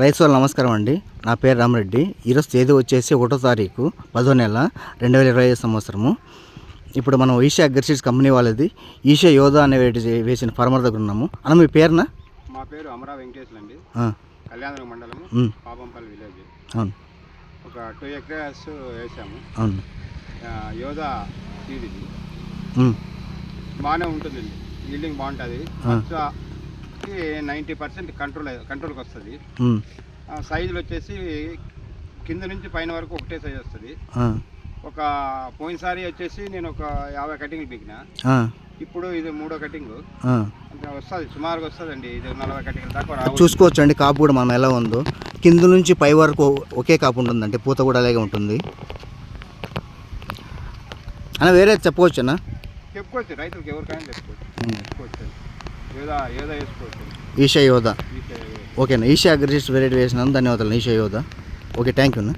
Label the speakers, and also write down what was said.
Speaker 1: రైతు వాళ్ళు నమస్కారం అండి. నా పేరు రామరెడ్డి. ఈరోజు తేదీ వచ్చేసి 1వ తారీఖు 10వ నెల 2025 సంవత్సరము. ఇప్పుడు మనం ఈషా అగ్రిసీడ్స్ కంపెనీ వాళ్ళది ఈషా యోధా అనే వేసిన ఫార్మర్ దగ్గర ఉన్నాము. అన్న మీ పేరునా?
Speaker 2: మా పేరు అమరా వెంకటేశ్వర అండి. కళ్యాణ మండలం పాపంపల్లి విలేజ్.
Speaker 1: అవును.
Speaker 2: ఒక 2 acres వేసాము.
Speaker 1: అవును.
Speaker 2: యోధా సీడ్ ఇది బాగానే ఉంటుందండి. ఈల్డింగ్ బాగుంటుంది. 90% కంట్రోల్కి వస్తుంది. సైజులు వచ్చేసి కింద నుంచి పైన వరకు ఒకటే సైజ్ వస్తుంది. ఒక పోయినసారి వచ్చేసి నేను ఒక 50 కటింగ్లు పీకినా. ఇప్పుడు ఇది 3వ కటింగ్ వస్తుంది, సుమారుగా వస్తుందండి. ఇది 40 కటింగ్ల దాకా
Speaker 1: చూసుకోవచ్చు అండి. కాపు కూడా మనం ఎలా ఉందో కింద నుంచి పై వరకు ఒకే కాపు ఉంటుందంటే పూత కూడా అలాగే ఉంటుంది అన్న. వేరే చెప్పవచ్చు అన్న?
Speaker 2: చెప్పుకోవచ్చు, రైతులకు ఎవరికైనా చెప్పుకోవచ్చు. యోధా వేసుకోవచ్చు.
Speaker 1: ఈషా యోధా. ఓకేనా. ఈషా అగ్రిసీడ్స్ వెరైటీ వేసినాను. ధన్యవాదాలు ఈషా యోధా. ఓకే, థ్యాంక్ యూ అన్న.